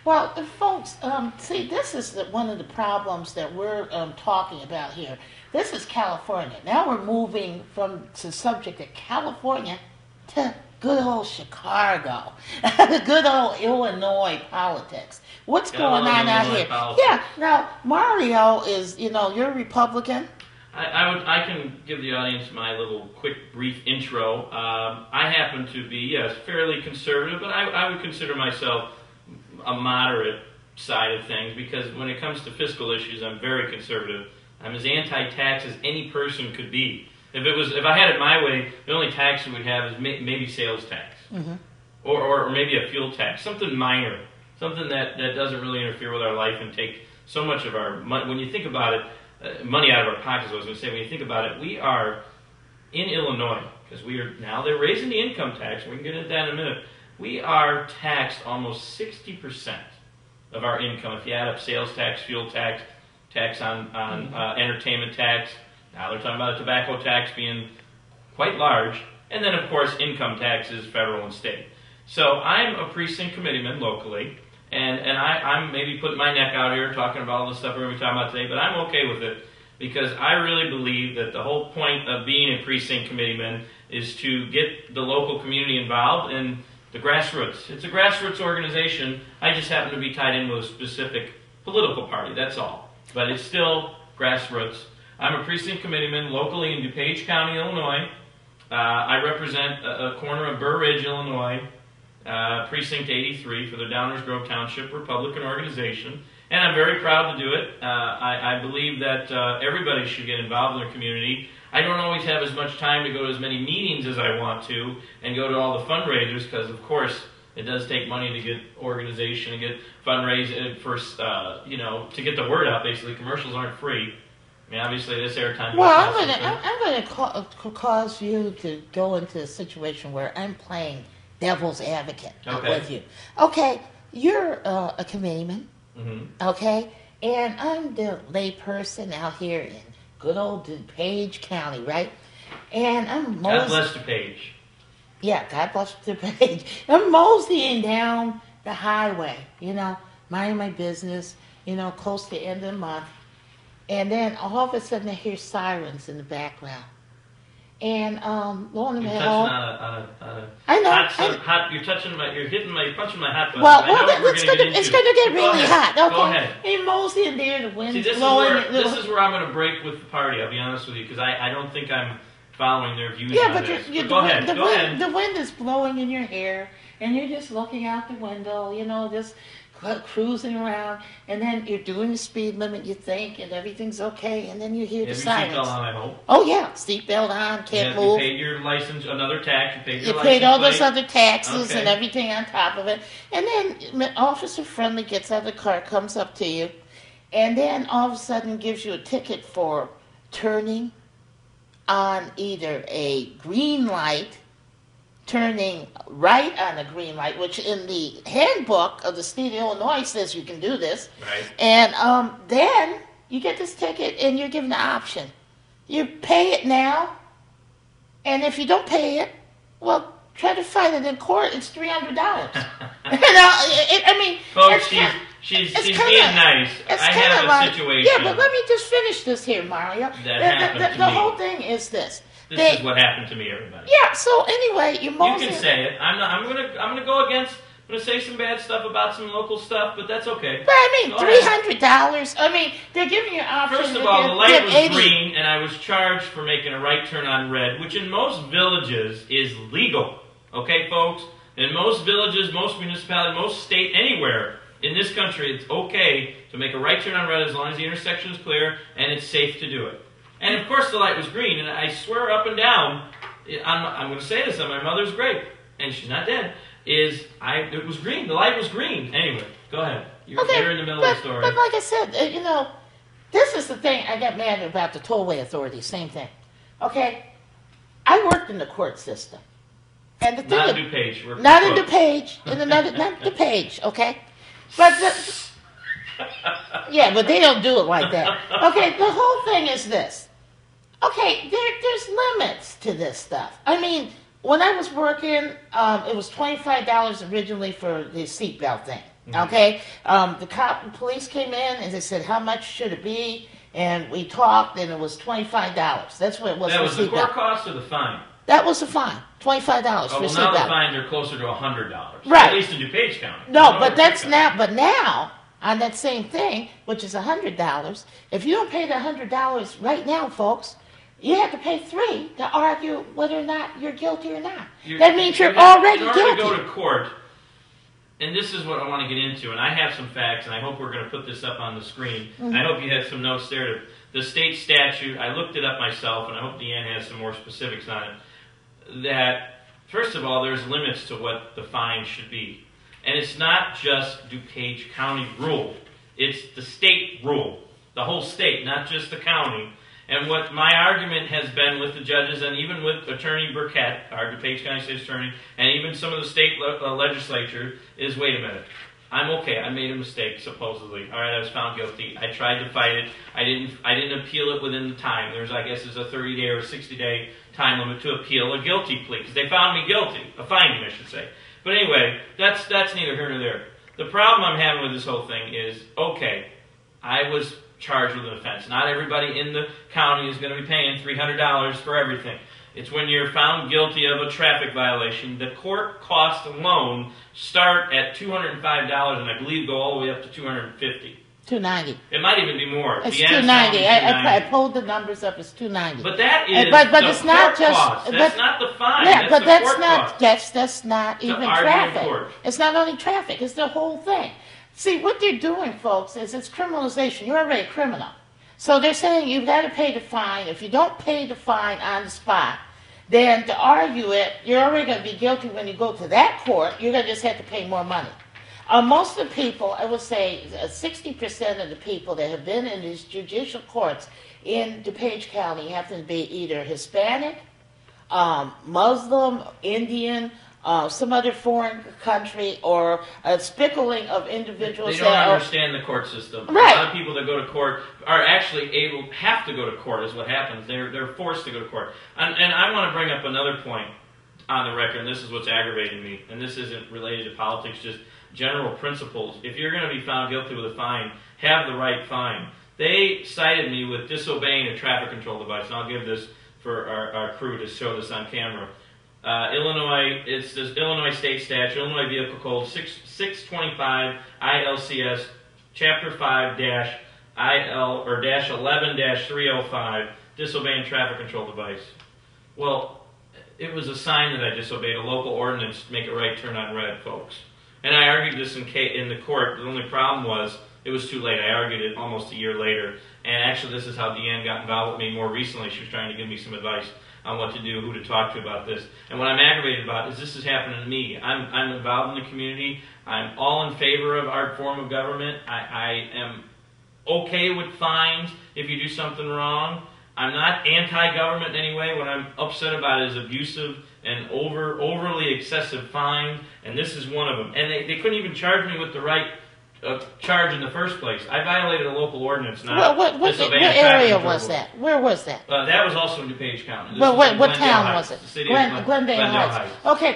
Well, folks, see, this is one of the problems that we're talking about here. This is California. Now we're moving from the subject of California to good old Chicago, good old Illinois politics. What's going on out here? Politics. Yeah. Now Mario is, you're a Republican. I can give the audience my little quick brief intro. I happen to be, yes, fairly conservative, but I would consider myself a moderate side of things, because when it comes to fiscal issues, I'm very conservative. I'm as anti-tax as any person could be. If I had it my way, the only tax we would have is maybe sales tax, or maybe a fuel tax, something minor, something that doesn't really interfere with our life and take so much of our money. When you think about it, money out of our pockets. I was going to say, when you think about it, we are in Illinois, because they're raising the income tax. We can get into that in a minute. We are taxed almost 60% of our income. If you add up sales tax, fuel tax, tax on entertainment tax. Now they're talking about a tobacco tax being quite large. And then, of course, income taxes, federal and state. So I'm a precinct committeeman locally. And I'm maybe putting my neck out here talking about all the stuff we're going to be talking about today. But I'm okay with it, because I really believe that the whole point of being a precinct committeeman is to get the local community involved in the grassroots. It's a grassroots organization. I just happen to be tied in with a specific political party, that's all. But it's still grassroots. I'm a precinct committeeman locally in DuPage County, Illinois. I represent a corner of Burr Ridge, Illinois, Precinct 83 for the Downers Grove Township Republican Organization. And I'm very proud to do it. I believe that everybody should get involved in their community. I don't always have as much time to go to as many meetings as I want to and go to all the fundraisers, because, of course, it does take money to get organization and get fundraising to get the word out, basically. Commercials aren't free. I mean, obviously, this airtime... Well, I'm going to cause you to go into a situation where I'm playing devil's advocate with you. Okay, you're a committeeman, okay? And I'm the layperson out here in good old DuPage County, right? And I'm God bless DuPage. Yeah, God bless DuPage. I'm moseying down the highway, minding my business, close to the end of the month. And then all of a sudden I hear sirens in the background. And lo and behold, I know. You're punching my hot button. Well, it's going to get really hot. Okay. Go ahead. Hey, moseying there, the wind's this blowing. This is where I'm going to break with the party. I'll be honest with you, because I don't think I'm following their views. Yeah, on but this. go ahead. The wind is blowing in your hair, and you're just looking out the window, just cruising around, and then you're doing the speed limit, you think, and everything's okay, and then you hear the sirens. Seatbelt on, I hope. Oh yeah, seatbelt on, can't move. You paid your license, another tax. You paid all those other taxes and everything on top of it, and then Officer Friendly gets out of the car, comes up to you, and then all of a sudden gives you a ticket for turning on either a green light, turning right on a green light, which in the handbook of the state of Illinois says you can do this. Right. And then you get this ticket and you're given the option. You pay it now, and if you don't pay it, well, try to fight it in court. It's $300. Folks, she's being nice. I have a situation. Yeah, but let me just finish this here, Mario. The whole thing is this. This is what happened to me, everybody. Yeah. So anyway, you can say it. I'm gonna go against. I'm gonna say some bad stuff about some local stuff, but that's okay. But $300. They're giving you an option. First of all, the light was green, and I was charged for making a right turn on red, which in most villages is legal. Okay, folks. In most villages, most municipalities, most state, anywhere in this country, it's okay to make a right turn on red as long as the intersection is clear and it's safe to do it. And of course the light was green, and I swear up and down, I'm going to say this on my mother's grave, and she's not dead, it was green. The light was green. Anyway, go ahead. You're in the middle of the story. But like I said, this is the thing I got mad about the tollway authority. Same thing. Okay? I worked in the court system. And the thing not in DuPage. Not in DuPage. Not DuPage, okay? But yeah, but they don't do it like that. Okay, the whole thing is this. Okay, there's limits to this stuff. When I was working, it was $25 originally for the seatbelt thing. Okay, the police came in and they said, "How much should it be?" And we talked, and it was $25. That's what it was. That was the court cost or the fine? That was the fine, $25 for seatbelt. Well, now the fines are closer to $100, right? At least in DuPage County. No, but that's now. But now on that same thing, which is $100, if you don't pay the $100 right now, folks, you have to pay $3 to argue whether or not you're guilty or not. That means you're already guilty. In order to go to court. And this is what I want to get into, and I have some facts, and I hope we're going to put this up on the screen. Mm-hmm. I hope you have some notes there. The state statute, I looked it up myself, and I hope Deanne has some more specifics on it, that, first of all, there's limits to what the fine should be. And it's not just DuPage County rule. It's the state rule, the whole state, not just the county. And what my argument has been with the judges, and even with Attorney Burkett, our DuPage County State Attorney, and even some of the state legislature, is wait a minute. I'm okay. I made a mistake, supposedly. All right, I was found guilty. I tried to fight it. I didn't appeal it within the time. There's, I guess, a 30-day or 60-day time limit to appeal a guilty plea, because they found me guilty. A finding, I should say. But anyway, that's neither here nor there. The problem I'm having with this whole thing is, okay, I was charged with an offense. Not everybody in the county is going to be paying $300 for everything. It's when you're found guilty of a traffic violation. The court costs alone start at $205, and I believe go all the way up to $250. $290. It might even be more. It's $290. I pulled the numbers up. It's $290. But that is but it's not just cost. That's not the fine. Yeah, but that's not even traffic. It's not only traffic. It's the whole thing. See, what they're doing, folks, is it's criminalization. You're already a criminal. So they're saying you've got to pay the fine. If you don't pay the fine on the spot, then to argue it, you're already going to be guilty when you go to that court. You're going to just have to pay more money. Most of the people, I would say 60% of the people that have been in these judicial courts in DuPage County happen to be either Hispanic, Muslim, Indian, some other foreign country, or a spickling of individuals. They don't understand the court system. Right. A lot of people that go to court are actually have to go to court is what happens. They're forced to go to court. And I want to bring up another point on the record, and this is what's aggravating me, and this isn't related to politics, just general principles. If you're going to be found guilty with a fine, have the right fine. They cited me with disobeying a traffic control device, and I'll give this for our crew to show this on camera. Illinois, it's this Illinois state statute, Illinois Vehicle Code 625 ILCS Chapter 5 -11-305, disobeying traffic control device. Well, it was a sign that I disobeyed, a local ordinance to make a right turn on red, folks. And I argued this in the court. The only problem was it was too late. I argued it almost a year later. And actually, this is how Deanne got involved with me more recently. She was trying to give me some advice on what to do, who to talk to about this. And what I'm aggravated about is this is happening to me. I'm involved in the community. I'm all in favor of our form of government. I am okay with fines if you do something wrong. I'm not anti-government in any way. What I'm upset about is abusive and overly excessive fines, and this is one of them. And they couldn't even charge me with the right charge in the first place. I violated a local ordinance. Not what area was that? Where was that? That was also in DuPage County. Well, what town was it? Glendale Heights. Okay.